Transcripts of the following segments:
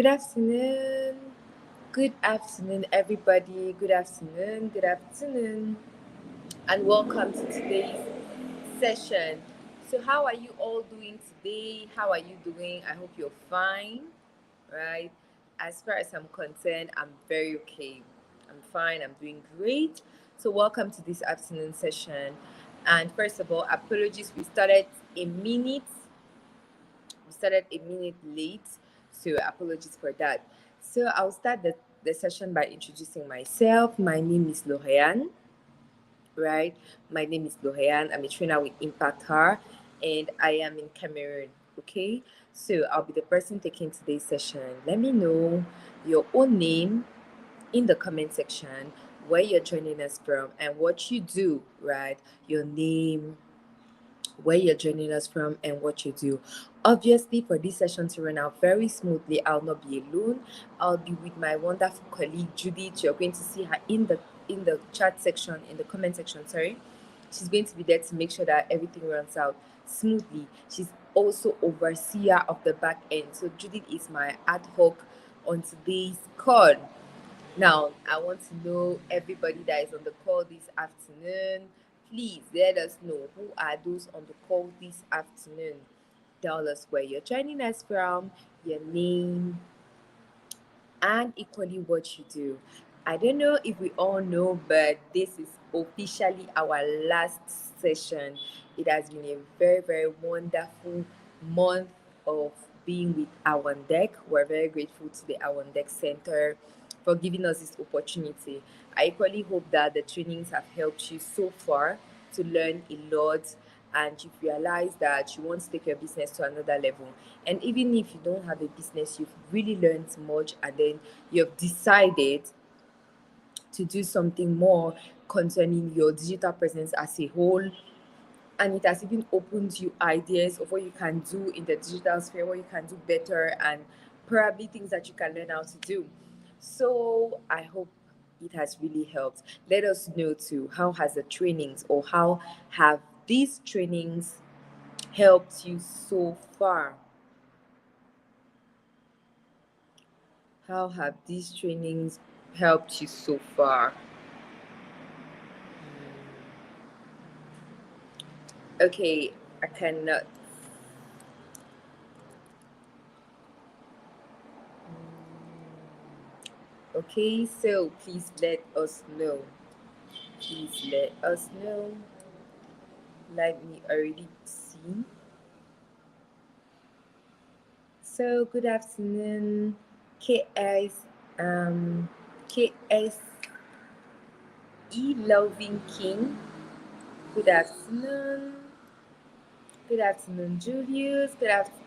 Good afternoon. Good afternoon, everybody. Good afternoon. Good afternoon. And welcome to today's session. So, how are you all doing today? How are you doing? I hope you're fine, right? As far as I'm concerned, I'm very okay. I'm fine. I'm doing great. So, welcome to this afternoon session. And first of all, apologies. We started a minute late, so apologies for that. So I'll start the session by introducing myself. My name is Lorian, right? My name is Lorian. I'm a trainer with Impact Her, and I am in Cameroon. Okay, so I'll be the person taking today's session. Let me know your own name in the comment section, where you're joining us from, and what you do, right? Your name, where you're joining us from, and what you do. Obviously, for this session to run out very smoothly, I'll not be alone. I'll be with my wonderful colleague Judith. You're going to see her in the chat section, in the comment section. Sorry, she's going to be there to make sure that everything runs out smoothly. She's also overseer of the back end. So Judith is my ad hoc on today's call. Now, I want to know everybody that is on the call this afternoon. Please let us know who are those on the call this afternoon. Tell us where you're joining us from, your name, and equally what you do. I don't know if we all know, but this is officially our last session. It has been a very, very wonderful month of being with Our Deck. We're very grateful to the Our Deck Center for giving us this opportunity. I equally hope that the trainings have helped you so far to learn a lot, and you've realized that you want to take your business to another level. And even if you don't have a business, you've really learned much, and then you've decided to do something more concerning your digital presence as a whole. And it has even opened you ideas of what you can do in the digital sphere, what you can do better, and probably things that you can learn how to do. So I hope it has really helped. Let us know too, how has the trainings, or how have these trainings helped you so far? How have these trainings helped you so far? Okay, I cannot. Okay, so please let us know. Please let us know. Let me already see. So good afternoon, KS KS Loving King. Good afternoon. Good afternoon, Julius.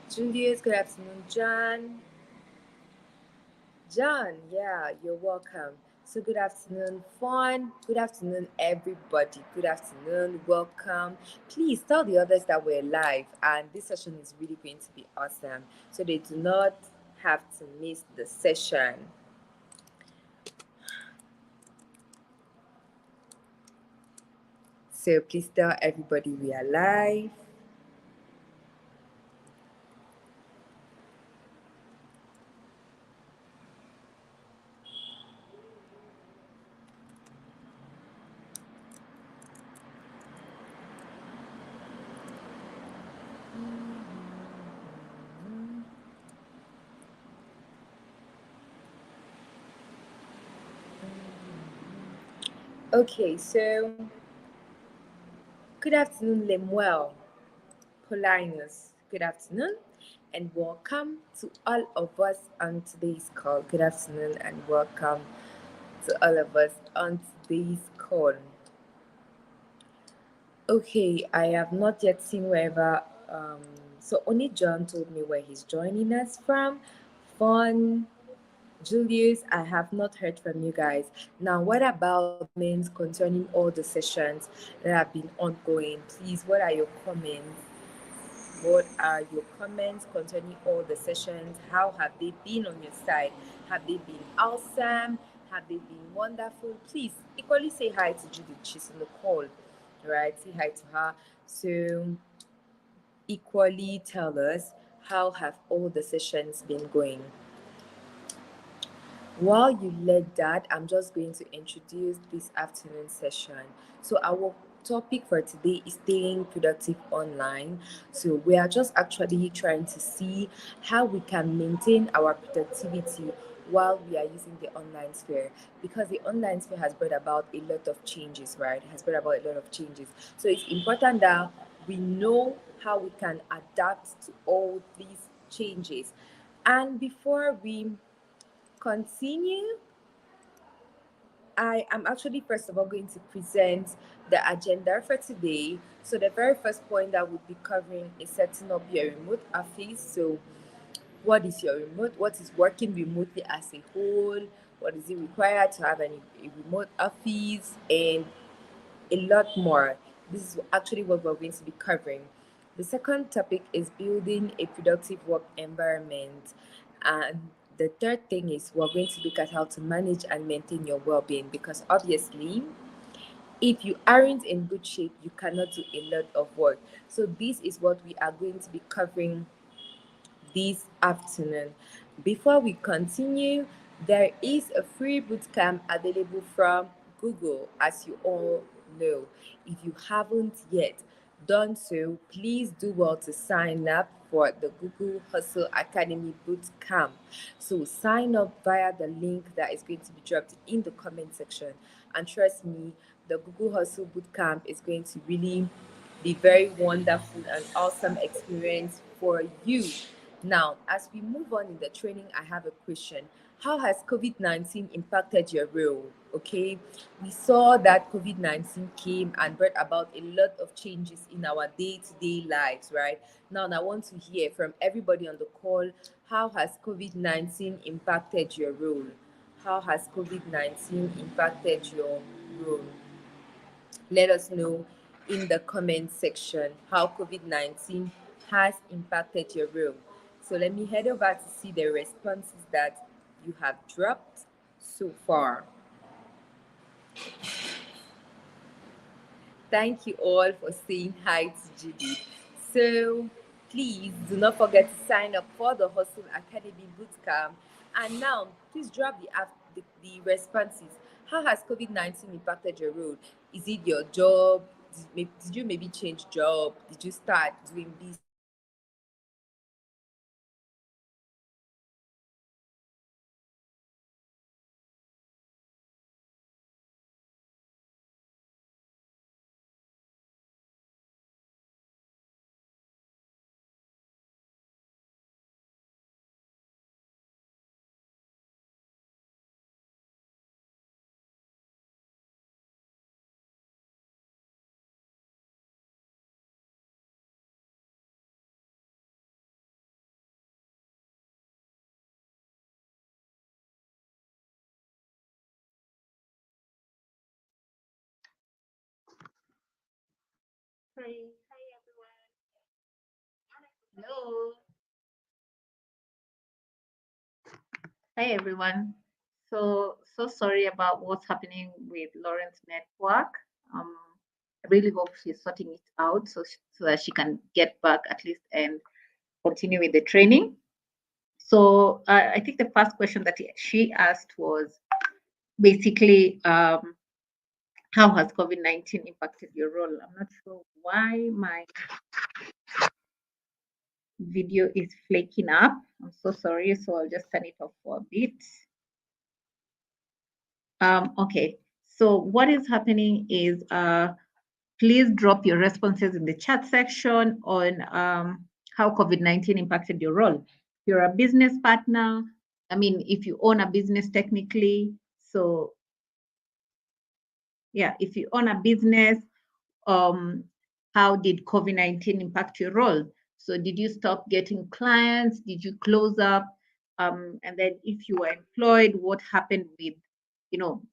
Julius. Good afternoon, John. John, yeah, you're welcome. So good afternoon, Fawn. Good afternoon, everybody. Good afternoon, welcome. Please tell the others that we're live, and this session is really going to be awesome. So they do not have to miss the session. So please tell everybody we are live. Okay, so good afternoon, Lemuel Polinus. Good afternoon, and welcome to all of us on today's call. Good afternoon, and welcome to all of us on today's call. Okay, I have not yet seen wherever. So only John told me where he's joining us from. Fun. Julius, I have not heard from you guys. Now, what about comments concerning all the sessions that have been ongoing? Please, what are your comments? What are your comments concerning all the sessions? How have they been on your side? Have they been awesome? Have they been wonderful? Please equally say hi to Judith. She's on the call, right? Say hi to her. So equally tell us, how have all the sessions been going? While you let that, I'm just going to introduce this afternoon session. So our topic for today is staying productive online. So we are just actually trying to see how we can maintain our productivity while we are using the online sphere, because the online sphere has brought about a lot of changes, right? It has brought about a lot of changes. So it's important that we know how we can adapt to all these changes. And before we continue, I am actually first of all going to present the agenda for today. So the very first point that we'll be covering is setting up your remote office. So what is your remote? What is working remotely as a whole? What is it required to have a remote office? And a lot more. This is actually what we're going to be covering. The second topic is building a productive work environment. And the third thing is we're going to look at how to manage and maintain your well being, because obviously, if you aren't in good shape, you cannot do a lot of work. So, this is what we are going to be covering this afternoon. Before we continue, there is a free bootcamp available from Google, as you all know. If you haven't yet done so, please do well to sign up for the Google Hustle Academy Bootcamp. So sign up via the link that is going to be dropped in the comment section. And trust me, the Google Hustle Bootcamp is going to really be very wonderful and awesome experience for you. Now, as we move on in the training, I have a question. How has COVID 19 impacted your role? Okay, we saw that COVID 19 came and brought about a lot of changes in our day to day lives, right? Now, I want to hear from everybody on the call, how has COVID 19 impacted your role? How has COVID 19 impacted your role? Let us know in the comment section how COVID 19 has impacted your role. So let me head over to see the responses that you have dropped so far. Thank you all for saying hi to Judy. So please do not forget to sign up for the Hustle Academy Bootcamp. And now, please drop the responses. How has COVID 19 impacted your role? Is it your job? Did you maybe change job? Did you start doing business? Did you start freelancing? Hi, hello. Hi, everyone. So sorry about what's happening with Lauren's network. Um, I really hope she's sorting it out so that she can get back at least and continue with the training. So I think the first question that she asked was basically, how has COVID-19 impacted your role? I'm not sure why my video is flaking up. I'm so sorry. So I'll just turn it off for a bit. Okay, so what is happening is please drop your responses in the chat section on how COVID-19 impacted your role. If you're a business partner, I mean, if you own a business technically, so yeah, if you own a business, how did COVID-19 impact your role? So did you stop getting clients? Did you close up? And then if you were employed, what happened with,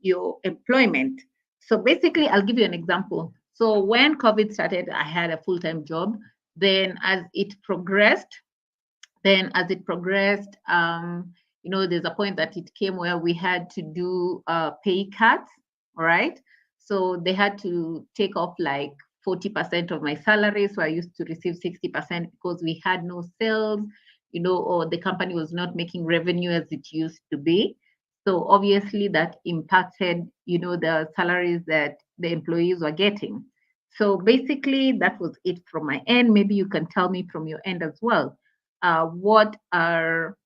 your employment? So basically, I'll give you an example. So when COVID started, I had a full-time job. Then as it progressed, there's a point that it came where we had to do pay cuts, all right? So they had to take off like 40% of my salary. So I used to receive 60% because we had no sales, or the company was not making revenue as it used to be. So obviously that impacted, the salaries that the employees were getting. So basically that was it from my end. Maybe you can tell me from your end as well. What are,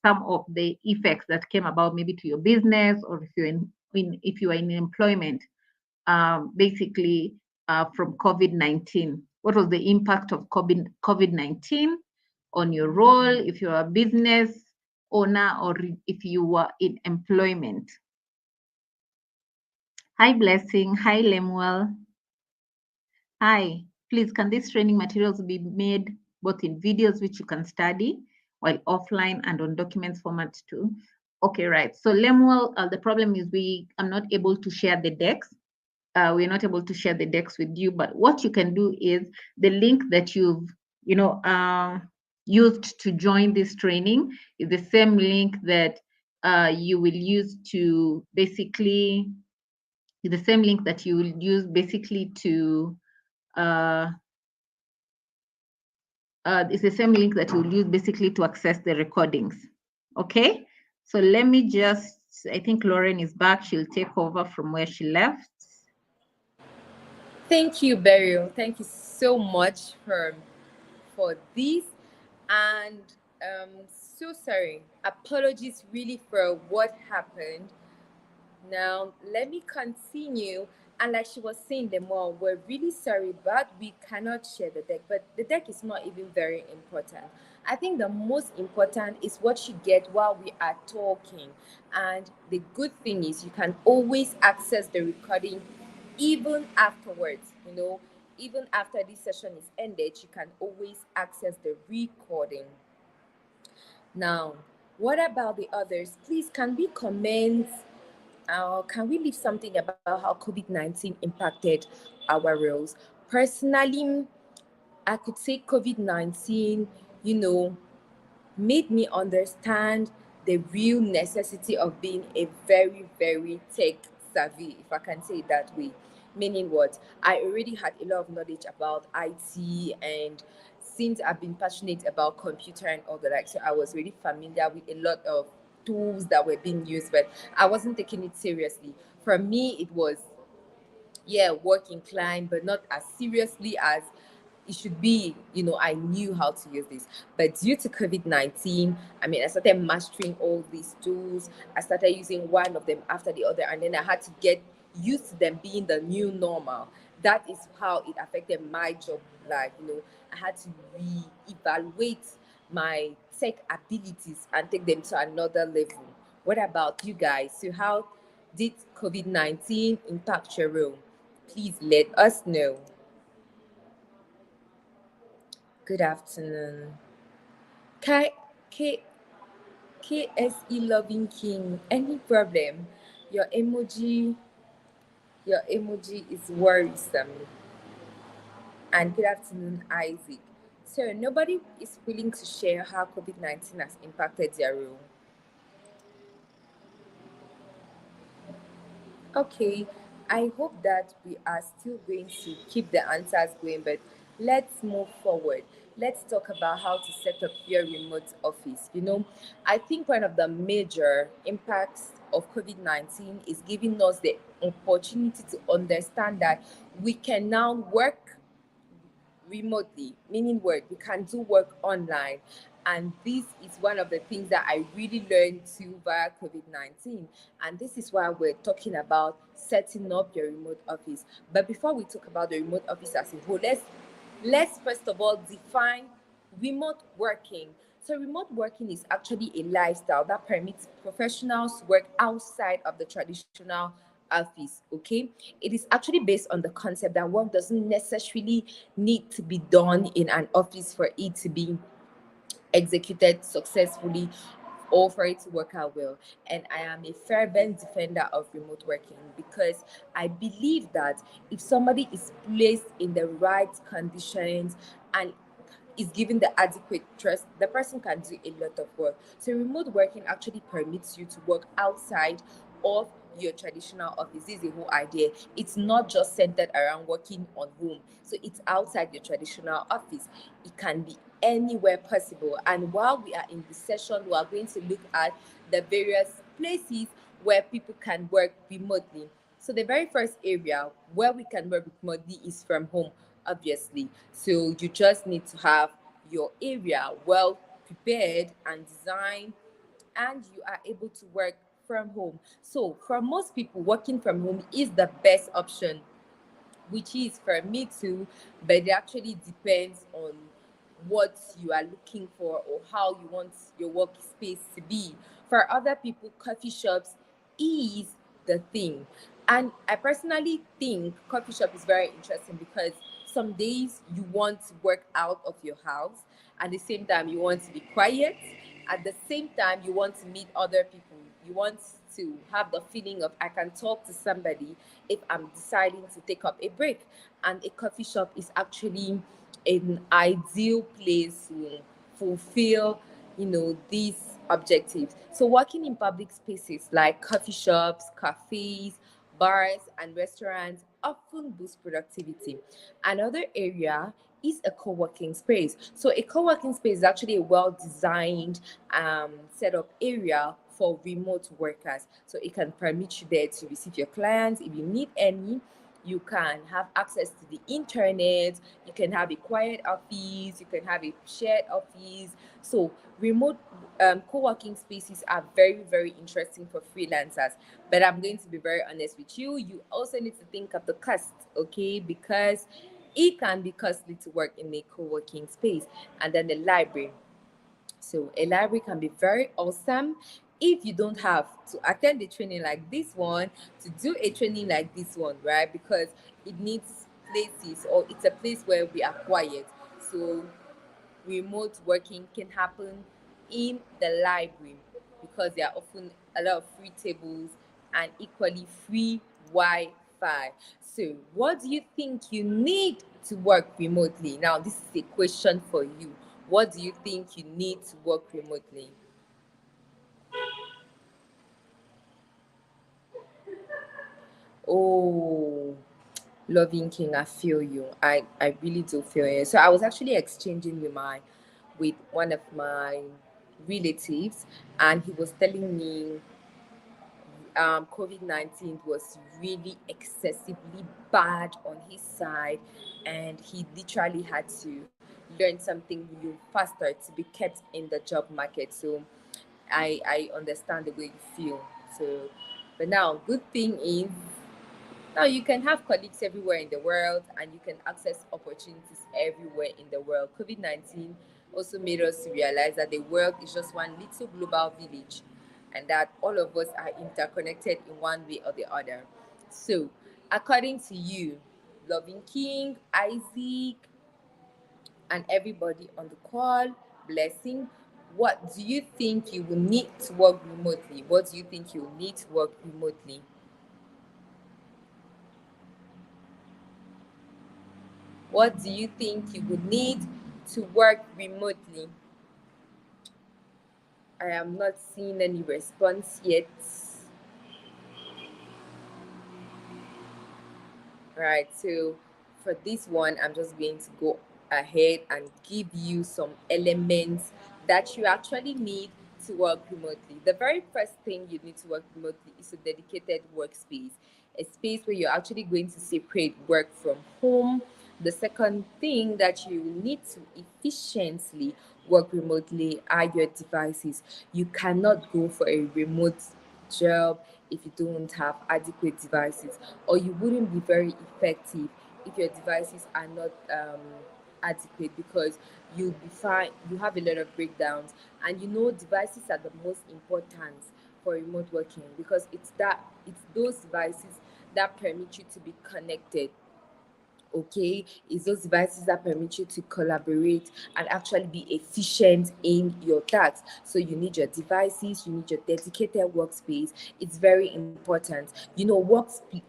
some of the effects that came about maybe to your business, or if you are in employment, basically from COVID-19. What was the impact of COVID-19 on your role, if you're a business owner or if you were in employment? Hi, Blessing. Hi, Lemuel. Hi. Please, can these training materials be made both in videos, which you can study, while offline and on documents format too? Okay, right. So Lemuel, the problem is I'm not able to share the decks. We're not able to share the decks with you, but what you can do is the link that you've used to join this training is the same link that you will use to basically the same link that you will use basically to it's the same link that you'll use basically to access the recordings. Okay, so let me just, I think Lauren is back. She'll take over from where she left. Thank you, Beryl. Thank you so much for this. And so sorry. Apologies really for what happened. Now, let me continue. And like she was saying, the more we're really sorry, but we cannot share the deck. But the deck is not even very important. I think the most important is what you get while we are talking. And the good thing is you can always access the recording even afterwards, even after this session is ended, you can always access the recording. Now, what about the others? Please, can we comment? Can we leave something about how COVID-19 impacted our roles? Personally, I could say COVID-19, you know, made me understand the real necessity of being a very, very tech savvy, if I can say it that way. Meaning what? I already had a lot of knowledge about IT, and since I've been passionate about computer and all the like, so I was really familiar with a lot of tools that were being used, but I wasn't taking it seriously. For me, it was, yeah, work inclined, but not as seriously as it should be. I knew how to use this. But due to COVID-19, I mean, I started mastering all these tools. I started using one of them after the other, and then I had to get used to them being the new normal. That is how it affected my job. Like, I had to re-evaluate my tech abilities and take them to another level. What about you guys? So how did COVID-19 impact your role? Please let us know. Good afternoon. K K KSE Loving King. Any problem? Your emoji, your emoji is worrisome. And good afternoon, Isaac. So nobody is willing to share how COVID-19 has impacted their role. Okay, I hope that we are still going to keep the answers going, but let's move forward. Let's talk about how to set up your remote office. I think one of the major impacts of COVID-19 is giving us the opportunity to understand that we can now work remotely, meaning work. We can do work online. And this is one of the things that I really learned too via COVID-19. And this is why we're talking about setting up your remote office. But before we talk about the remote office as a whole, let's first of all define remote working. So remote working is actually a lifestyle that permits professionals to work outside of the traditional office. Okay, it is actually based on the concept that work doesn't necessarily need to be done in an office for it to be executed successfully or for it to work out well. And I am a fervent defender of remote working because I believe that if somebody is placed in the right conditions and is given the adequate trust, the person can do a lot of work. So remote working actually permits you to work outside of your traditional office. This is the whole idea. It's not just centered around working on home. So it's outside your traditional office. It can be anywhere possible. And while we are in this session, we are going to look at the various places where people can work remotely. So the very first area where we can work remotely is from home, obviously. So you just need to have your area well prepared and designed, and you are able to work from home. So for most people, working from home is the best option, which is for me too, but it actually depends on what you are looking for or how you want your workspace to be. For other people, coffee shops is the thing. And I personally think coffee shop is very interesting because some days you want to work out of your house, at the same time you want to be quiet, at the same time you want to meet other people, you want to have the feeling of I can talk to somebody if I'm deciding to take up a break. And a coffee shop is actually an ideal place to fulfill, these objectives. So working in public spaces like coffee shops, cafes, bars, and restaurants often boost productivity. Another area is a co-working space. So a co-working space is actually a well-designed set up area for remote workers. So it can permit you there to receive your clients if you need any. You can have access to the internet. You can have a quiet office. You can have a shared office. So remote co-working spaces are very, very interesting for freelancers. But I'm going to be very honest with you. You also need to think of the cost, okay? Because it can be costly to work in a co-working space. And then the library. So a library can be very awesome if you don't have to attend a training like this one, to do a training like this one, right? Because it needs places, or it's a place where we are quiet. So remote working can happen in the library because there are often a lot of free tables and equally free Wi-Fi. So what do you think you need to work remotely? Now, this is a question for you. What do you think you need to work remotely? Oh, loving king, I feel you. I really do feel you. So I was actually exchanging with one of my relatives, and he was telling me COVID-19 was really excessively bad on his side, and he literally had to learn something new faster to be kept in the job market. So I understand the way you feel. So, but now, good thing is now you can have colleagues everywhere in the world, and you can access opportunities everywhere in the world. COVID 19 also made us realize that the world is just one little global village, and that all of us are interconnected in one way or the other. So, according to you, Loving King, Isaac, and everybody on the call, Blessing, what do you think you will need to work remotely? What do you think you will need to work remotely? What do you think you would need to work remotely? I am not seeing any response yet. Right, so for this one, I'm just going to go ahead and give you some elements that you actually need to work remotely. The very first thing you need to work remotely is a dedicated workspace, a space where you're actually going to separate work from home. The second thing that you need to efficiently work remotely are your devices. You cannot go for a remote job if you don't have adequate devices, or you wouldn't be very effective if your devices are not adequate, because you'll be fine. You have a lot of breakdowns, and devices are the most important for remote working, because it's those devices that permit you to be connected. Okay, it's those devices that permit you to collaborate and actually be efficient in your tasks. So you need your devices, you need your dedicated workspace. It's very important.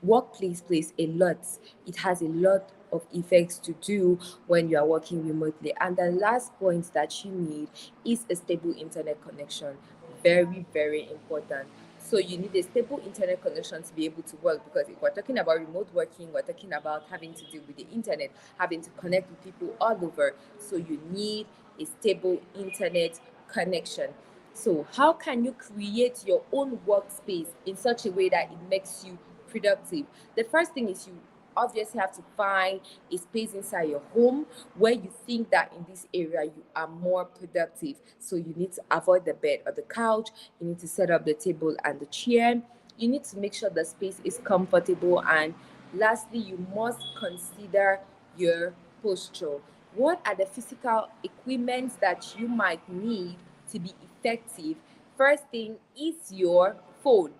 Workplace plays a lot. It has a lot of effects to do when you are working remotely. And the last point that you need is a stable internet connection. Very, very important. So you need a stable internet connection to be able to work, because if we're talking about remote working, we're talking about having to deal with the internet, having to connect with people all over. So you need a stable internet connection. So, how can you create your own workspace in such a way that it makes you productive? The first thing is you obviously have to find a space inside your home where you think that in this area you are more productive. So, you need to avoid the bed or the couch, you need to set up the table and the chair, you need to make sure the space is comfortable, and lastly, you must consider your posture. What are the physical equipment that you might need to be effective? First thing is your phone,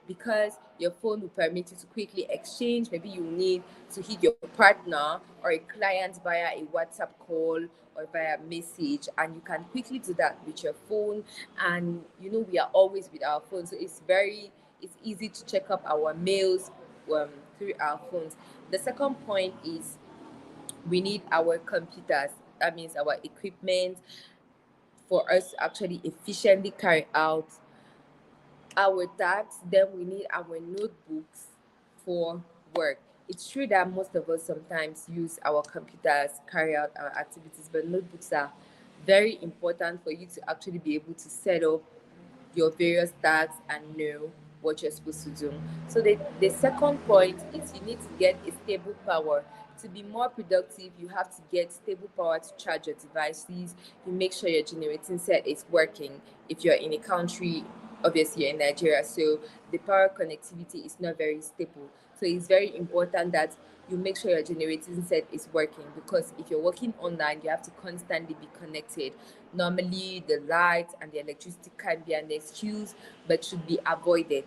because your phone will permit you to quickly exchange. Maybe you need to hit your partner or a client via a WhatsApp call or via message, and you can quickly do that with your phone. And we are always with our phones, so it's easy to check up our mails through our phones. The second point is we need our computers. That means our equipment for us to actually efficiently carry out our tasks. Then we need our notebooks for work. It's true that most of us sometimes use our computers carry out our activities, but notebooks are very important for you to actually be able to set up your various tasks and know what you're supposed to do. So the second point is you need to get a stable power. To be more productive, you have to get stable power to charge your devices. You make sure your generating set is working. If you're in a country, obviously you're in Nigeria, so the power connectivity is not very stable. So it's very important that you make sure your generating set is working, because if you're working online, you have to constantly be connected. Normally, the light and the electricity can be an excuse, but should be avoided.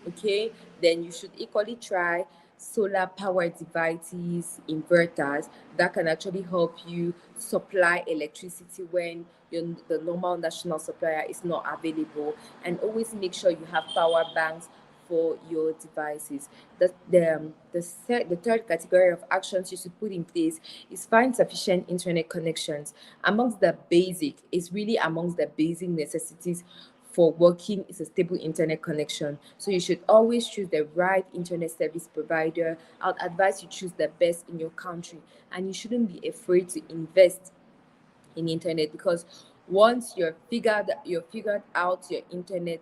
Okay, then you should equally try solar powered devices, inverters that can actually help you supply electricity when the normal national supplier is not available. And always make sure you have power banks for your devices. The third category of actions you should put in place is find sufficient internet connections. Amongst the basic necessities for working is a stable internet connection. So you should always choose the right internet service provider. I'd advise you choose the best in your country, and you shouldn't be afraid to invest in internet, because once you're figured out your internet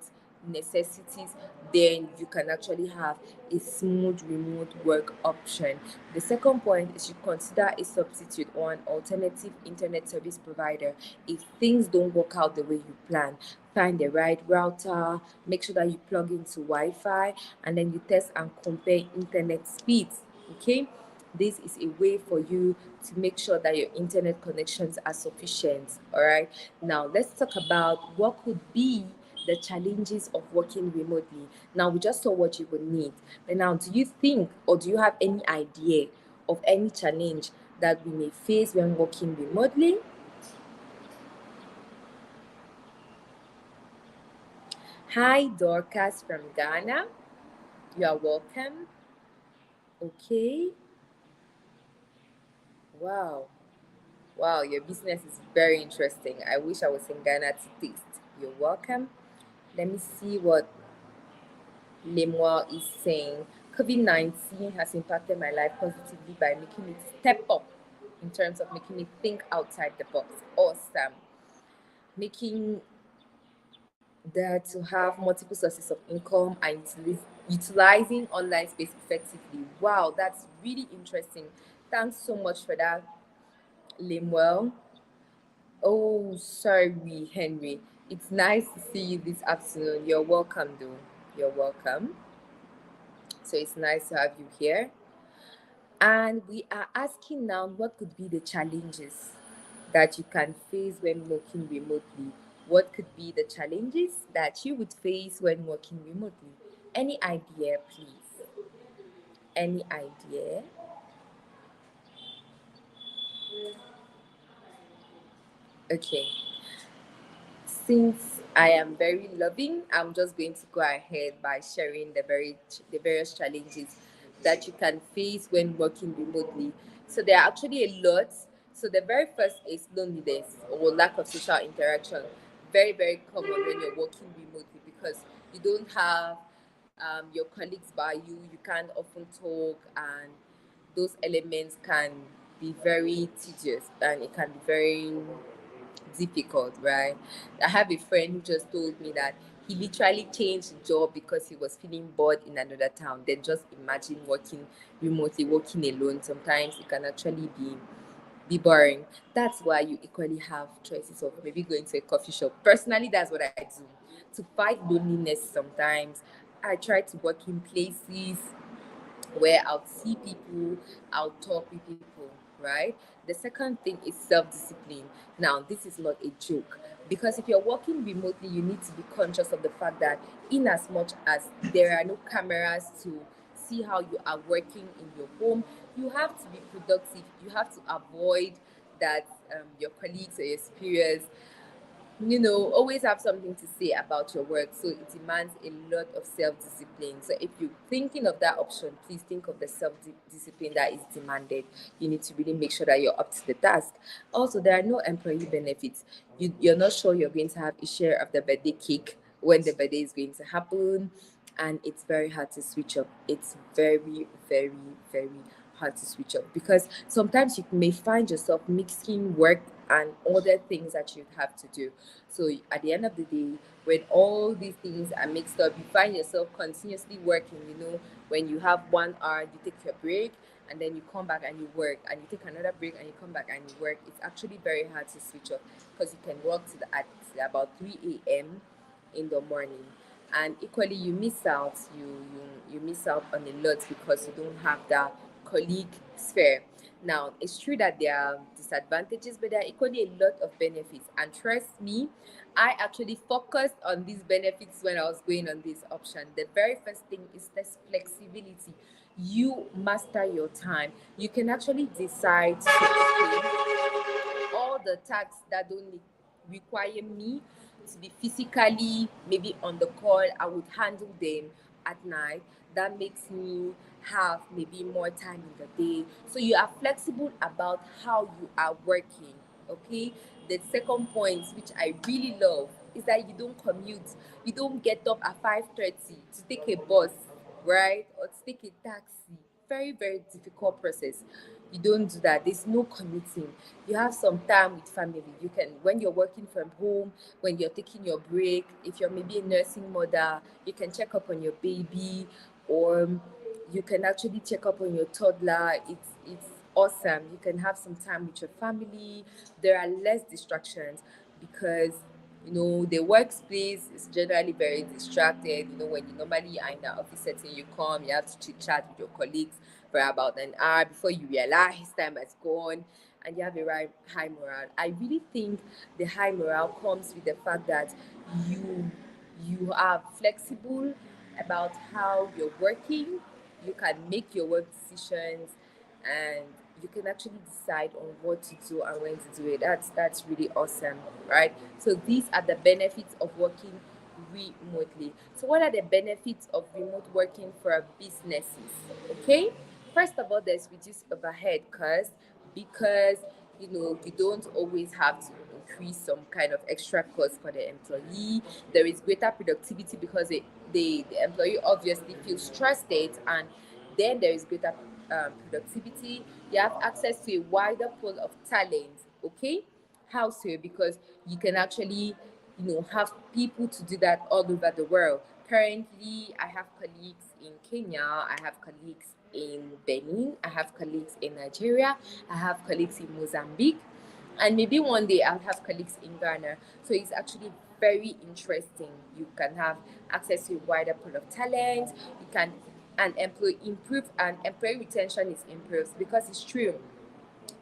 necessities, then you can actually have a smooth remote work option. The second point is you consider a substitute or an alternative internet service provider. If things don't work out the way you plan, find the right router, make sure that you plug into Wi-Fi, and then you test and compare internet speeds. Okay, this is a way for you to make sure that your internet connections are sufficient. All right, now let's talk about what could be the challenges of working remotely. Now, we just saw what you would need, but now, do you think, or do you have any idea of any challenge that we may face when working remotely? Hi, Dorcas from Ghana. You are welcome. Okay. Wow. Wow, your business is very interesting. I wish I was in Ghana to taste. You're welcome. Let me see what Lemoire is saying. COVID-19 has impacted my life positively by making me step up in terms of making me think outside the box. Awesome. Making that to have multiple sources of income and utilizing online space effectively. Wow, that's really interesting. Thanks so much for that, Lemuel. Oh, sorry, Henry. It's nice to see you this afternoon. You're welcome, though. You're welcome. So it's nice to have you here. And we are asking now what could be the challenges that you can face when working remotely. What could be the challenges that you would face when working remotely? Any idea, please? Any idea? Okay. Since I am very loving, I'm just going to go ahead by sharing the various challenges that you can face when working remotely. So there are actually a lot. So the very first is loneliness or lack of social interaction. Very, very common when you're working remotely, because you don't have your colleagues by you. You can't often talk, and those elements can be very tedious, and it can be very difficult, right? I have a friend who just told me that he literally changed job because he was feeling bored in another town. Then just imagine working remotely, working alone. Sometimes it can actually be boring. That's why you equally have choices of maybe going to a coffee shop. Personally, that's what I do to fight loneliness. Sometimes I try to work in places where I'll see people, I'll talk with people, right? The second thing is self discipline. Now, this is not a joke because if you're working remotely, you need to be conscious of the fact that, in as much as there are no cameras to see how you are working in your home, you have to be productive. You have to avoid that your colleagues or your superiors always have something to say about your work. So it demands a lot of self-discipline. So if you're thinking of that option, please think of the self-discipline that is demanded. You need to really make sure that you're up to the task. Also, there are no employee benefits. You're not sure you're going to have a share of the birthday cake when the birthday is going to happen, and it's very hard to switch up. It's very, very, very hard to switch up because sometimes you may find yourself mixing work and other things that you have to do. So at the end of the day, when all these things are mixed up, you find yourself continuously working. When you have 1 hour, you take your break and then you come back and you work, and you take another break and you come back and you work. It's actually very hard to switch off because you can work at about 3 a.m. in the morning, and equally you miss out. You miss out on a lot because you don't have that colleague sphere. Now, it's true that there are disadvantages, but there are equally a lot of benefits. And trust me, I actually focused on these benefits when I was going on this option. The very first thing is this flexibility. You master your time. You can actually decide to, okay, all the tasks that don't require me to be physically maybe on the call, I would handle them at night. That makes me have maybe more time in the day. So you are flexible about how you are working. Okay. The second point, which I really love, is that you don't commute. You don't get up at 5:30 to take a bus, right? Or to take a taxi. Very, very difficult process. You don't do that. There's no commuting. You have some time with family. You can, when you're working from home, when you're taking your break, if you're maybe a nursing mother, you can check up on your baby, or you can actually check up on your toddler. It's awesome. You can have some time with your family. There are less distractions because the workspace is generally very distracted. When you normally are in the office setting, you come, you have to chit chat with your colleagues for about an hour before you realize time has gone, and you have a high morale. I really think the high morale comes with the fact that you you are flexible about how you're working. You can make your work decisions, and you can actually decide on what to do and when to do it. That's really awesome, right? So these are the benefits of working remotely. So what are the benefits of remote working for businesses? Okay, first of all, there's reduced overhead cost because you don't always have to increase some kind of extra cost for the employee. There is greater productivity because the employee obviously feels trusted, and then there is greater productivity. You have access to a wider pool of talent. Okay, how so? Because you can actually have people to do that all over the world. Currently, I have colleagues in Kenya, I have colleagues in Benin, I have colleagues in Nigeria, I have colleagues in Mozambique, and maybe one day I'll have colleagues in Ghana. So it's actually very interesting. You can have access to a wider pool of talent. You can and employee retention is improved because it's true.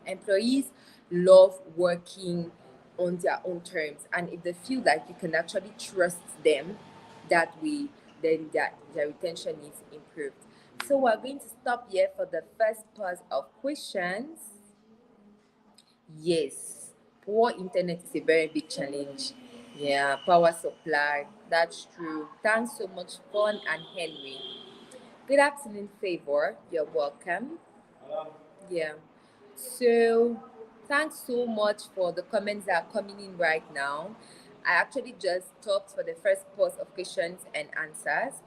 Employees love working on their own terms, and if they feel like you can actually trust them that way, then their retention is improved. So we're going to stop here for the first pause of questions. Yes, poor internet is a very big challenge. Yeah, power supply. That's true. Thanks so much, Fun and Henry. Good afternoon, Favor. You're welcome. Yeah. So, thanks so much for the comments that are coming in right now. I actually just stopped for the first pause of questions and answers.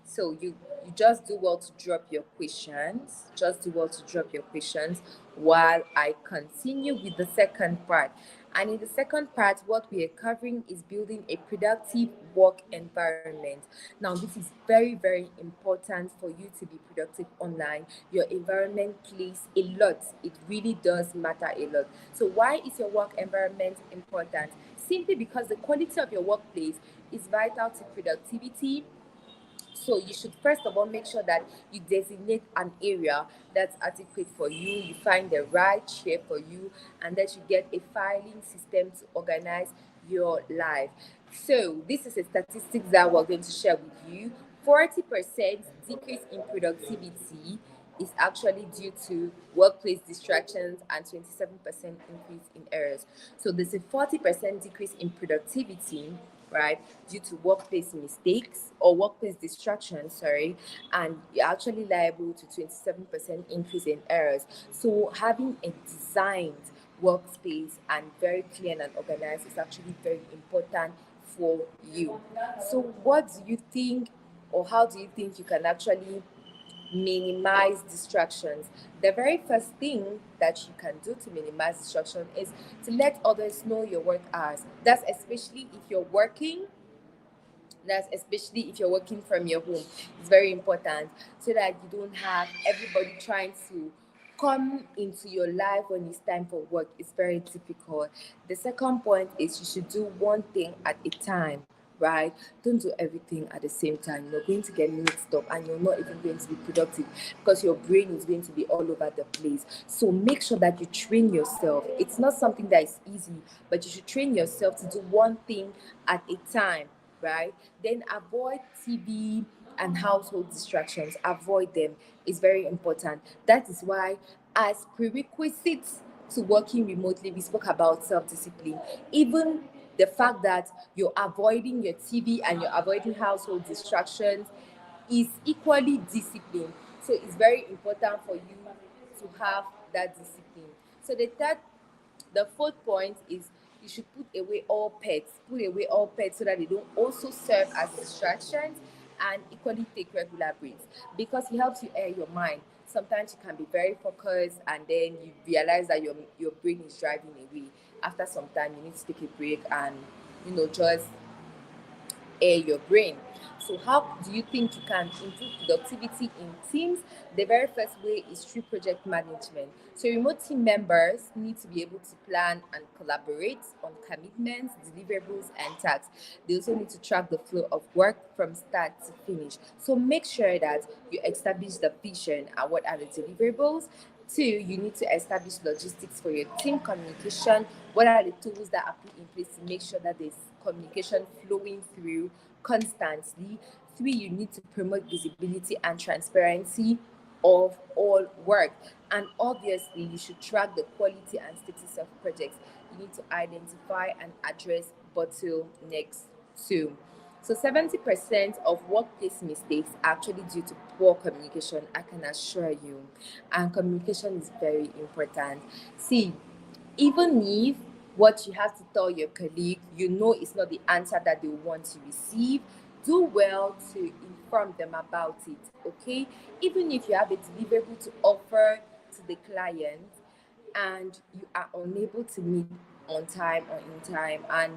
So you just do well to drop your questions. Just do well to drop your questions while I continue with the second part. And in the second part, what we are covering is building a productive work environment. Now, this is very, very important for you to be productive online. Your environment plays a lot. It really does matter a lot. So, why is your work environment important? Simply because the quality of your workplace is vital to productivity. So you should first of all make sure that you designate an area that's adequate for you, you find the right chair for you, and that you get a filing system to organize your life. So this is a statistics that we're going to share with you. 40% decrease in productivity is actually due to workplace distractions and 27% increase in errors. So there's a 40% decrease in productivity, right, due to workplace mistakes or workplace distractions, sorry, and you're actually liable to 27% increase in errors. So having a designed workspace and very clear and organized is actually very important for you. So what do you think, or how do you think you can actually minimize distractions? The very first thing that you can do to minimize distraction is to let others know your work hours. That's especially if you're working from your home. It's very important so that you don't have everybody trying to come into your life when it's time for work. It's very difficult. The second point is you should do one thing at a time, right? Don't do everything at the same time. You're going to get mixed up and you're not even going to be productive because your brain is going to be all over the place. So make sure that you train yourself. It's not something that is easy, but you should train yourself to do one thing at a time, right? Then avoid TV and household distractions. Avoid them. It's very important. That is why, as prerequisites to working remotely, we spoke about self-discipline. Even the fact that you're avoiding your TV and you're avoiding household distractions is equally discipline. So it's very important for you to have that discipline. So the fourth point is you should put away all pets. Put away all pets so that they don't also serve as distractions, and equally take regular breaks because it helps you air your mind. Sometimes you can be very focused and then you realize that your brain is driving away. After some time, you need to take a break and just air your brain. So, how do you think you can improve productivity in teams? The very first way is through project management. So, remote team members need to be able to plan and collaborate on commitments, deliverables, and tasks. They also need to track the flow of work from start to finish. So, make sure that you establish the vision and what are the deliverables. Two, you need to establish logistics for your team communication. What are the tools that are put in place to make sure that there's communication flowing through constantly? Three, you need to promote visibility and transparency of all work. And obviously, you should track the quality and status of projects. You need to identify and address bottlenecks too. So 70% of workplace mistakes are actually due to poor communication, I can assure you. And communication is very important. See, even if what you have to tell your colleague, it's not the answer that they want to receive, do well to inform them about it, okay? Even if you have a deliverable to offer to the client and you are unable to meet on time or in time, and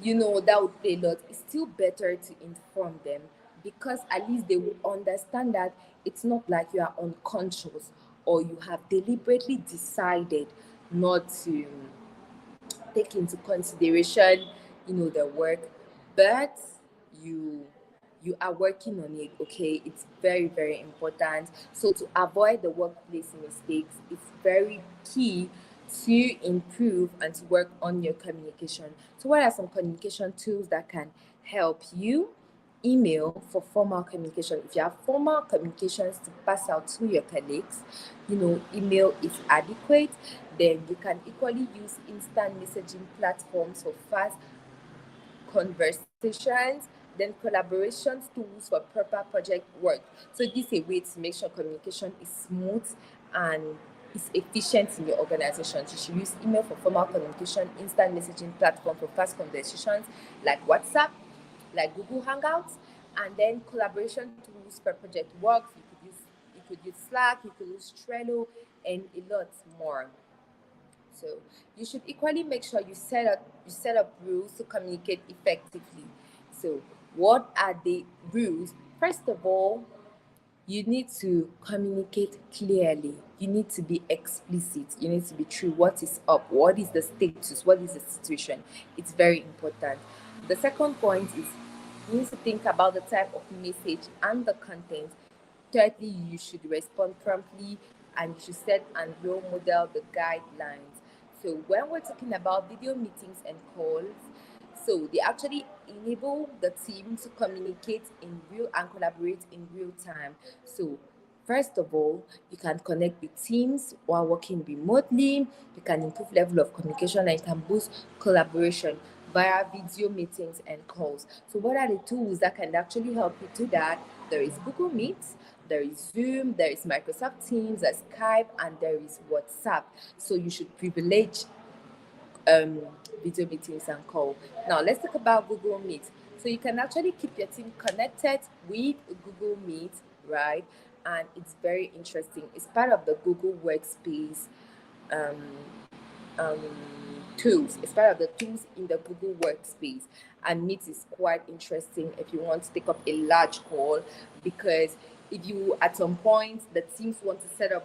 that would play a lot. It's still better to inform them because at least they will understand that it's not like you are unconscious or you have deliberately decided not to take into consideration, the work, but you you are working on it. Okay, it's very, very important. So to avoid the workplace mistakes, it's very key to improve and to work on your communication. So what are some communication tools that can help you? Email for formal communication. If you have formal communications to pass out to your colleagues, email is adequate. Then you can equally use instant messaging platforms for fast conversations, then collaboration tools for proper project work. So this is a way to make sure communication is smooth and is efficient in your organization. You should use email for formal communication, instant messaging platform for fast conversations like WhatsApp, like Google Hangouts, and then collaboration tools for project work. You could use Slack, you could use Trello, and a lot more. So you should equally make sure you set up rules to communicate effectively. So what are the rules? First of all, you need to communicate clearly. You need to be explicit. You need to be true. What is up? What is the status? What is the situation? It's very important. The second point is you need to think about the type of message and the content. Thirdly, you should respond promptly and you should set and role model the guidelines. So when we're talking about video meetings and calls, so they actually enable the team to communicate in real and collaborate in real time. So first of all, you can connect with teams while working remotely. You can improve level of communication and you can boost collaboration via video meetings and calls. So what are the tools that can actually help you do that? There is Google Meet, there is Zoom, there is Microsoft Teams, there's Skype, and there is WhatsApp. So you should privilege um, video meetings and call. Now let's talk about Google Meet. So you can actually keep your team connected with Google Meet, right? And it's very interesting. It's part of the Google Workspace um, um, tools. It's part of the tools in the Google Workspace. And Meet is quite interesting if you want to take up a large call, because if you at some point the teams want to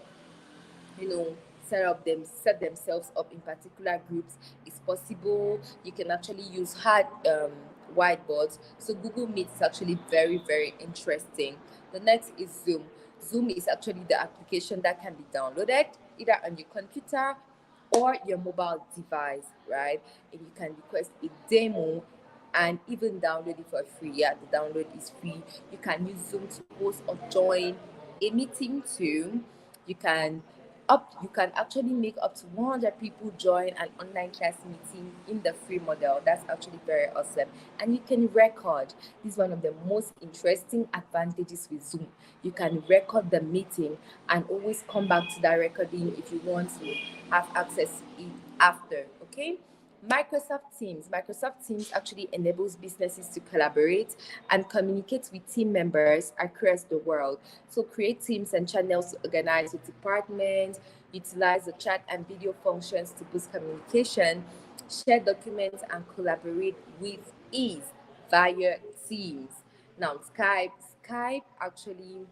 you know set themselves up in particular groups, it's possible. You can actually use hard whiteboards. So Google Meet is actually very, very interesting. The next is Zoom. Zoom is actually the application that can be downloaded either on your computer or your mobile device, right? And you can request a demo and even download it for free. Yeah, the download is free. You can use Zoom to host or join a meeting too. You can actually make up to 100 people join an online class meeting in the free model. That's actually very awesome. And you can record. This is one of the most interesting advantages with Zoom. You can record the meeting and always come back to that recording if you want to have access to it after. Okay. Microsoft Teams actually enables businesses to collaborate and communicate with team members across the world. So create teams and channels to organize with departments, utilize the chat and video functions to boost communication, share documents and collaborate with ease via Teams. Now Skype actually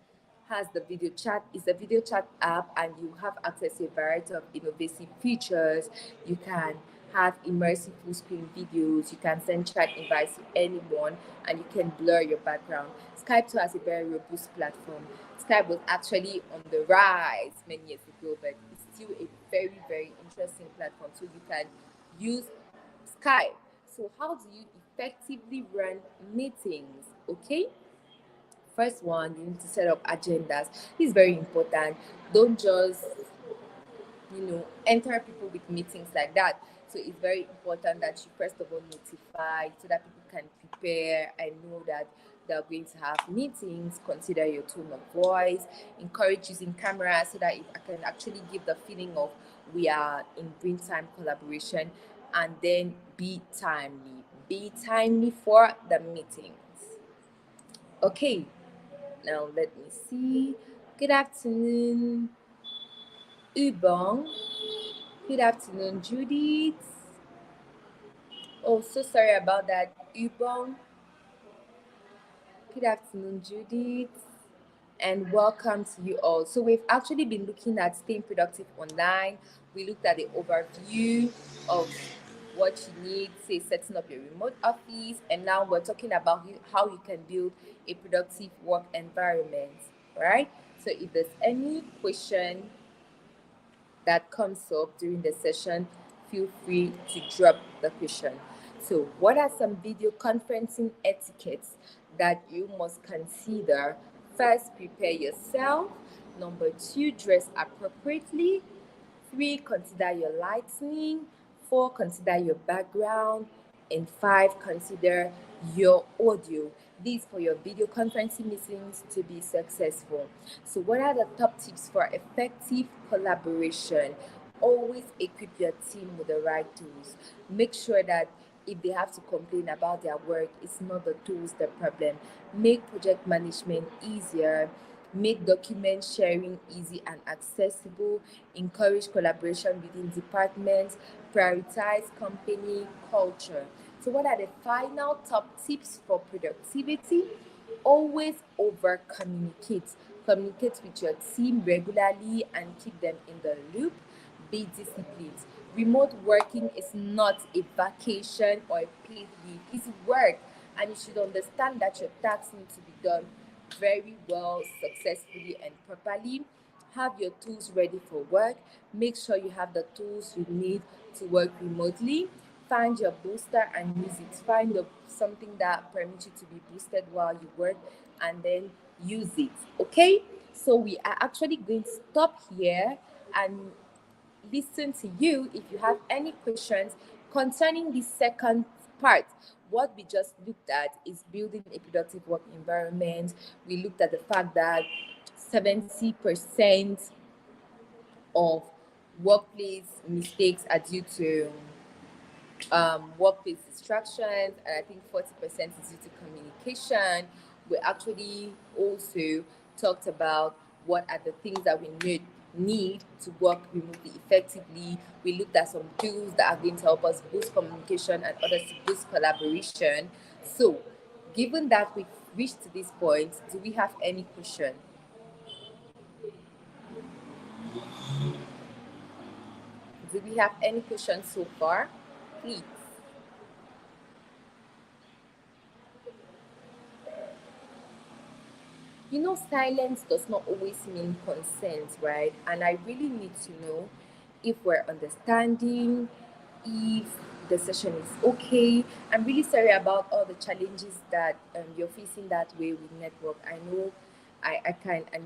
has the video chat. It's a video chat app and you have access to a variety of innovative features. You can have immersive full screen videos. You can send chat invites to anyone and you can blur your background. Skype too has a very robust platform. Skype was actually on the rise many years ago, but it's still a very, very interesting platform. So you can use Skype. So how do you effectively run meetings? Okay. First one, you need to set up agendas. It's very important. Don't just enter people with meetings like that. So it's very important that you first of all notify so that people can prepare and know that they're going to have meetings. Consider your tone of voice. Encourage using camera so that I can actually give the feeling of we are in real time collaboration. And then be timely. Be timely for the meetings. Okay, now let me see. Good afternoon, Ubong. Good afternoon, Judith. Oh, so sorry about that, Ubong. Good afternoon, Judith. And welcome to you all. So we've actually been looking at staying productive online. We looked at the overview of what you need, say setting up your remote office, and now we're talking about how you can build a productive work environment, right? So if there's any question that comes up during the session, feel free to drop the question. So, what are some video conferencing etiquettes that you must consider? First, prepare yourself. Number two, dress appropriately. Three, consider your lighting. Four, consider your background. And five, consider your audio. These for your video conferencing meetings to be successful. So, what are the top tips for effective collaboration? Always equip your team with the right tools. Make sure that if they have to complain about their work, it's not the tools the problem. Make project management easier. make document sharing easy and accessible, encourage collaboration within departments, prioritize company culture. So, what are the final top tips for productivity? Always over communicate. Communicate with your team regularly and keep them in the loop. Be disciplined. Remote working is not a vacation or a paid leave, it's work, and you should understand that your tasks need to be done very well, successfully, and properly. Have your tools ready for work. Make sure you have the tools you need to work remotely. Find your booster and use it. Find something that permits you to be boosted while you work, and then use it. Okay? So we are actually going to stop here and listen to you if you have any questions concerning the second part. What we just looked at is building a productive work environment. We looked at the fact that 70% of workplace mistakes are due to workplace distractions, and I think 40% is due to communication. We actually also talked about what are the things that we need to work remotely effectively. We looked at some tools that are going to help us boost communication and others to boost collaboration. So, given that we've reached to this point, do we have any question? Do we have any questions so far? Please. You know, silence does not always mean consent, right? And I really need to know if we're understanding, if the session is okay. I'm really sorry about all the challenges that you're facing that way with network. I know. I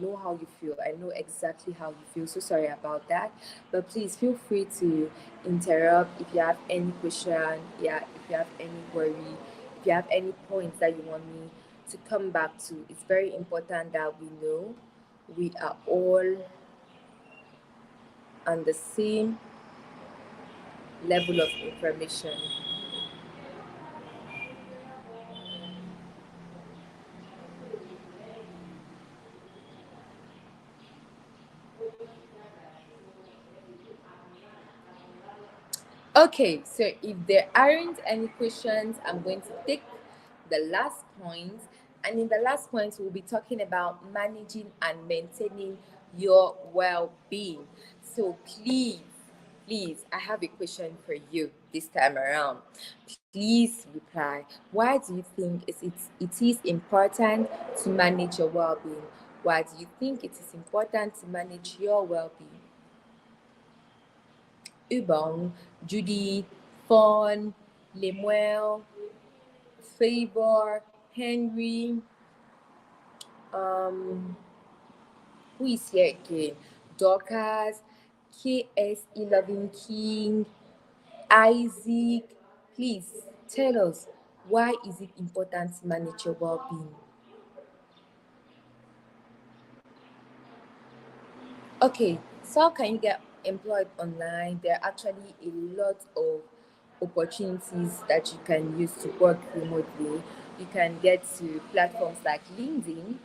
know how you feel. I know exactly how you feel. So sorry about that. But please feel free to interrupt if you have any question. Yeah, if you have any worry, if you have any points that you want me to come back to. It's very important that we know we are all on the same level of information. Okay, so if there aren't any questions, I'm going to take the last point. And in the last point, we'll be talking about managing and maintaining your well being. So please, I have a question for you this time around. Please reply. Why do you think it is important to manage your well being? Why do you think it is important to manage your well being? Ubong, Judy, Fawn, Lemuel, Favor, Henry, um, who is here again? Dorcas, KS11 King, Isaac. Please tell us, why is it important to manage your well-being? Okay, so how can you get employed online? There are actually a lot of opportunities that you can use to work remotely. You can get to platforms like LinkedIn,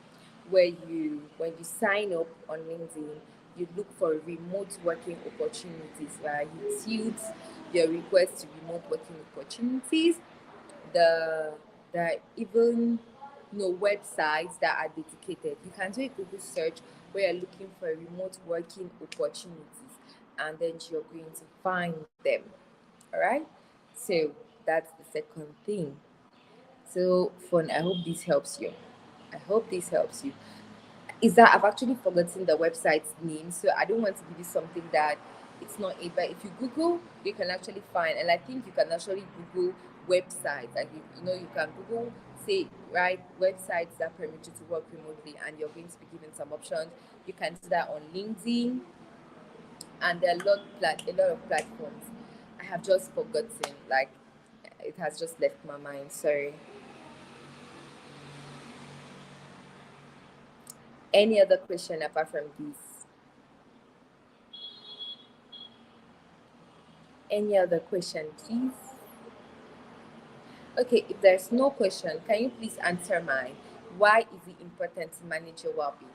where when you sign up on LinkedIn, you look for remote working opportunities, right? You tilt your request to remote working opportunities. the there are even websites that are dedicated. You can do a Google search where you're looking for remote working opportunities, and then you're going to find them. All right. So that's the second thing. So fun. I hope this helps you. I hope this helps you. Is that I've actually forgotten the website's name, so I don't want to give you something that it's not a. But if you Google, you can actually find, and I think you can actually Google websites. Like you can Google, say, right, websites that permit you to work remotely, and you're going to be given some options. You can do that on LinkedIn, and there are a lot of platforms. I have just forgotten. Like, it has just left my mind. Sorry. Any other question apart from this? Any other question, please? Okay, if there's no question, can you please answer mine? Why is it important to manage your well-being?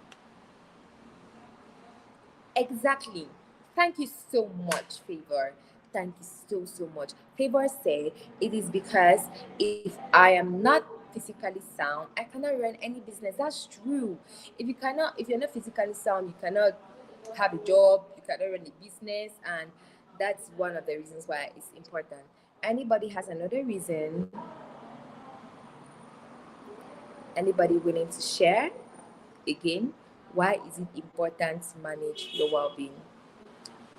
Exactly. Thank you so much, Favor. Thank you so much. Favor said it is because if I am not physically sound, I cannot run any business. That's true. If you're not physically sound, you cannot have a job, you cannot run a business, and that's one of the reasons why it's important. Anybody has another reason? Anybody willing to share? Again, why is it important to manage your well-being?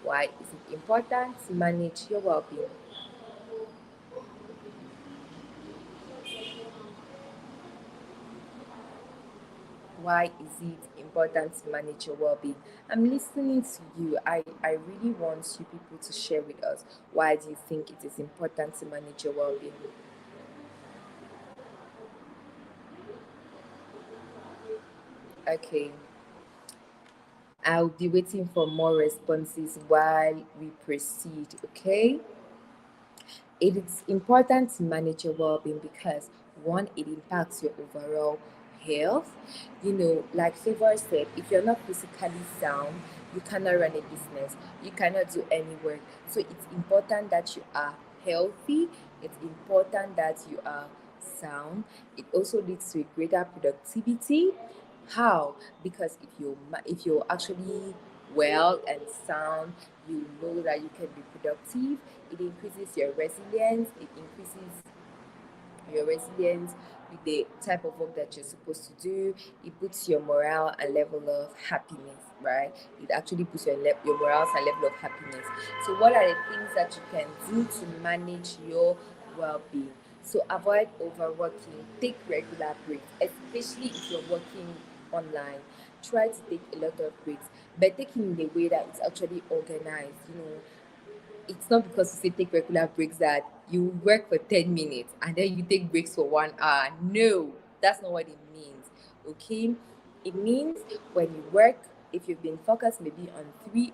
Why is it important to manage your well-being? Why is it important to manage your well-being? I'm listening to you. I really want you people to share with us. Why do you think it is important to manage your well-being? Okay, I'll be waiting for more responses while we proceed, okay? It is important to manage your well-being because one, it impacts your overall health. Like Favor said, if you're not physically sound, you cannot run a business, you cannot do any work. So it's important that you are healthy, it's important that you are sound. It also leads to a greater productivity. How? Because if you're actually well and sound, you know that you can be productive. It increases your resilience with the type of work that you're supposed to do. It puts your morale and level of happiness, right? It actually puts your morale and level of happiness. So what are the things that you can do to manage your well-being? So avoid overworking, take regular breaks, especially if you're working online. Try to take a lot of breaks, but take it in a way that it's actually organized. It's not because you say take regular breaks that you work for 10 minutes and then you take breaks for 1 hour. No, that's not what it means. Okay? It means when you work, if you've been focused maybe on 3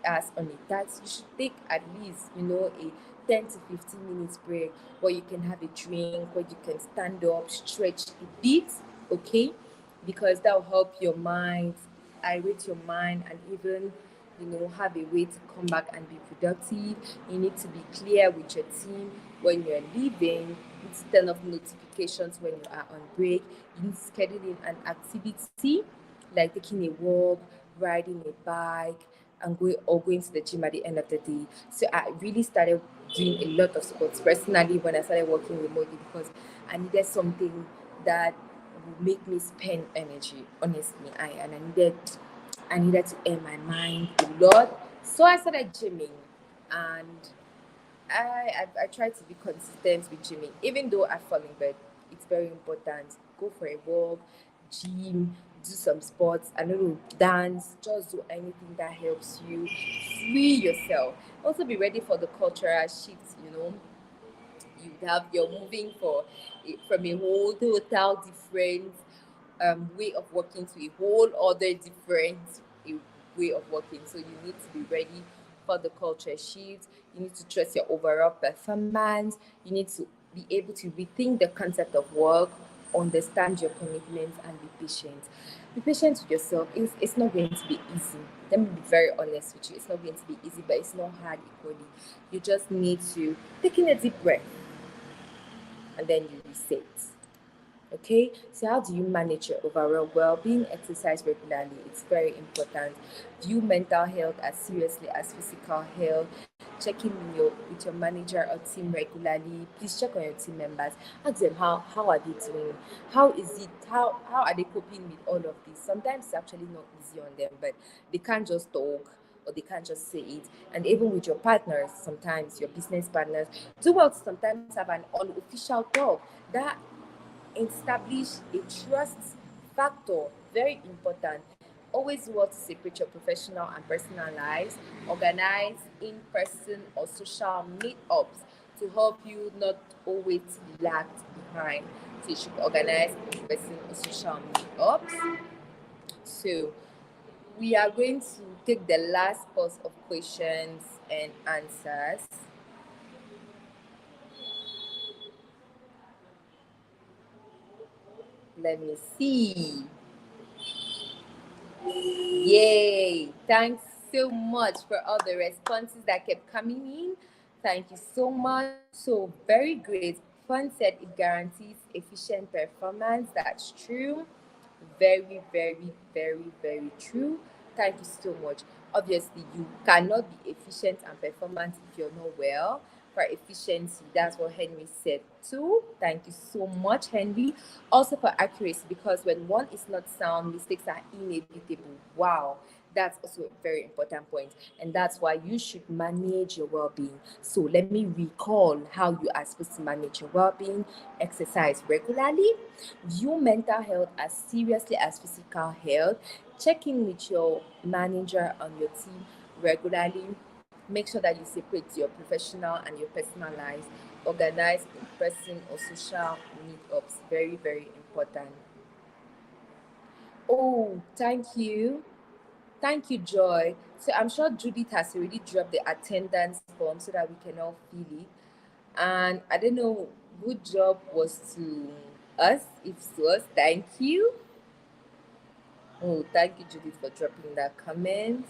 hours on a task, you should take at least, a 10 to 15 minutes break where you can have a drink, where you can stand up, stretch a bit, okay? Because that will help your mind, irate your mind, and even have a way to come back and be productive. You need to be clear with your team when you're leaving. You need to turn off notifications when you are on break. You need to schedule in an activity like taking a walk, riding a bike, and going to the gym at the end of the day. So I really started doing a lot of sports personally when I started working remotely because I needed something that would make me spend energy. Honestly, I needed to air my mind a lot. So I started gymming, and I try to be consistent with gymming, even though I fall in bed. It's very important. Go for a walk, gym, do some sports. I don't know, dance. Just do anything that helps you free yourself. Also, be ready for the cultural shifts. You're moving from a whole total different way of working to a whole other different uh, way of working. So you need to be ready for the culture shift. You need to trust your overall performance. You need to be able to rethink the concept of work, understand your commitments, and be patient. Be patient with yourself. It's not going to be easy. Let me be very honest with you. It's not going to be easy, but it's not hard equally. You just need to take in a deep breath and then you reset. Okay, so how do you manage your overall well-being? Exercise regularly, it's very important. View mental health as seriously as physical health. Check in with your manager or team regularly. Please check on your team members. Ask them how are they doing, how are they coping with all of this. Sometimes it's actually not easy on them, but they can't just talk or they can't just say it. And even with your partners, sometimes your business partners, do well to sometimes have an unofficial talk that establish a trust factor. Very important. Always want to separate your professional and personal lives. Organize in-person or social meetups to help you not always be lagged behind. So you should organize in-person or social meetups. So we are going to take the last pause of questions and answers. Let me see. Yay! Thanks so much for all the responses that kept coming in. Thank you so much. So, very great. Fun said it guarantees efficient performance. That's true. Very, very, very, very true. Thank you so much. Obviously, you cannot be efficient and performant if you're not well. For efficiency, that's what Henry said too. Thank you so much, Henry. Also for accuracy, because when one is not sound, mistakes are inevitable. Wow, that's also a very important point, and that's why you should manage your well-being. So let me recall how you are supposed to manage your well-being. Exercise regularly, view mental health as seriously as physical health, check in with your manager on your team regularly, make sure that you separate your professional and your personal lives, organize in-person or social meetups. Very, very important. Oh, thank you. Thank you, Joy. So I'm sure Judith has already dropped the attendance form so that we can all fill it. And I don't know, good job was to us. If it's to us, thank you. Oh, thank you, Judith, for dropping that comment.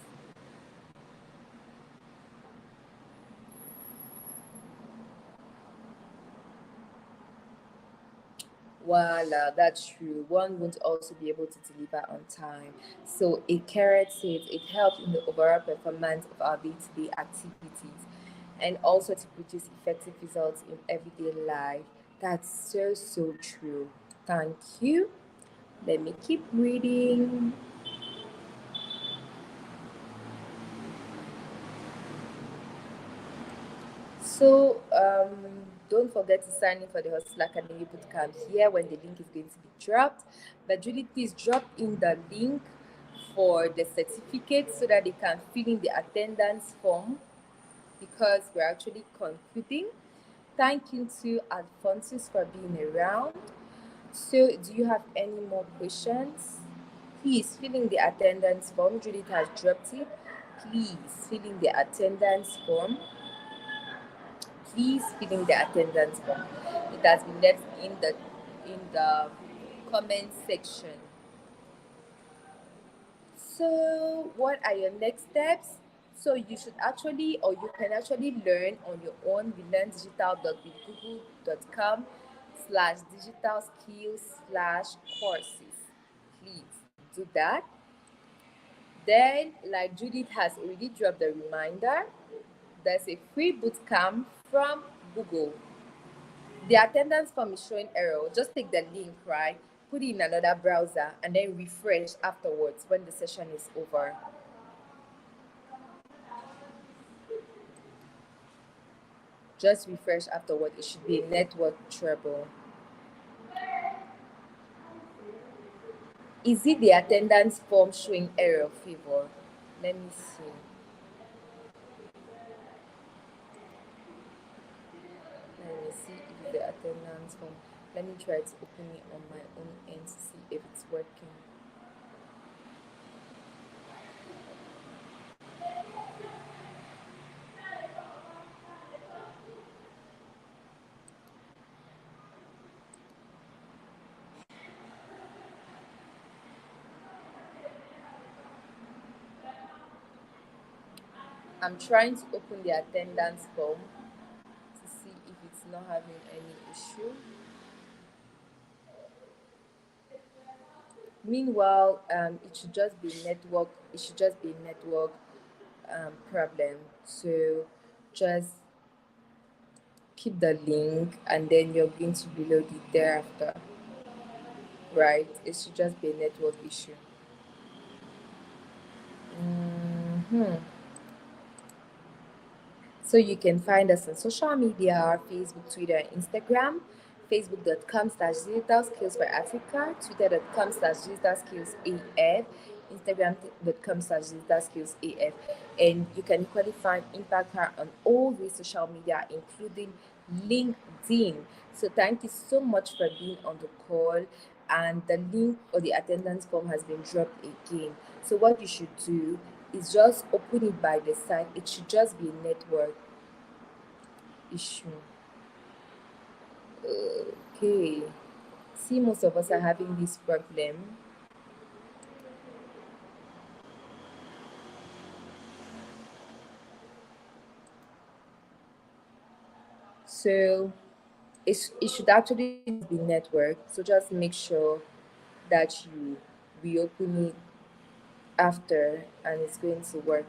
Voila, that's true. One won't also be able to deliver on time. So a carrot says it helps in the overall performance of our day-to-day activities and also to produce effective results in everyday life. That's so, so true. Thank you. Let me keep reading. So don't forget to sign in for the Hustle Academy bootcamp here when the link is going to be dropped. But Julie, please drop in the link for the certificate so that they can fill in the attendance form because we're actually concluding. Thank you to Alphonsus for being around. So, do you have any more questions? Please fill in the attendance form. Judith has dropped it. Please fill in the attendance form. Please fill in the attendance form. It has been left in the comment section. So, what are your next steps? So you should actually, or you can actually learn on your own. We learn digital.com/digital skills/courses. Please do that. Then, like Judith has already dropped the reminder, there's a free bootcamp from Google. The attendance form is showing error. Just take the link, right? Put it in another browser and then refresh afterwards when the session is over. Just refresh afterward. It should be a network trouble. Is it the attendance form showing error, Favor? Let me see. Let me see if it's the attendance form. Let me try to open it on my own end to see if it's working. I'm trying to open the attendance form to see if it's not having any issue. Meanwhile, it should just be network. It should just be network problem. So just keep the link, and then you're going to reload it thereafter. Right? It should just be a network issue. Hmm. So you can find us on social media, Facebook, Twitter, Instagram, facebook.com/digital skills for Africa, twitter.com/digital skills AF, instagram.com/digital skills AF. And you can equally find Impact Her on all these social media, including LinkedIn. So thank you so much for being on the call. And the link or the attendance form has been dropped again. So what you should do is just open it by the side. It should just be a network issue. Okay. See, most of us are having this problem. So it should actually just be network. So just make sure that you reopen it after and it's going to work.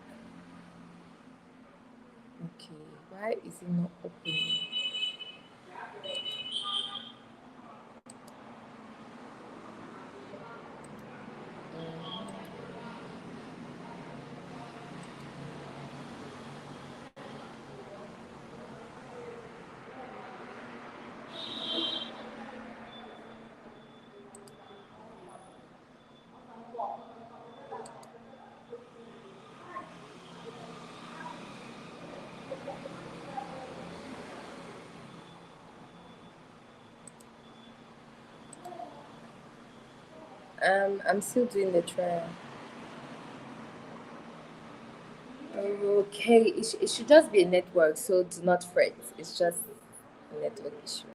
Okay, why is it not opening? I'm still doing the trial. Okay, it should just be a network, so do not fret. It's just a network issue.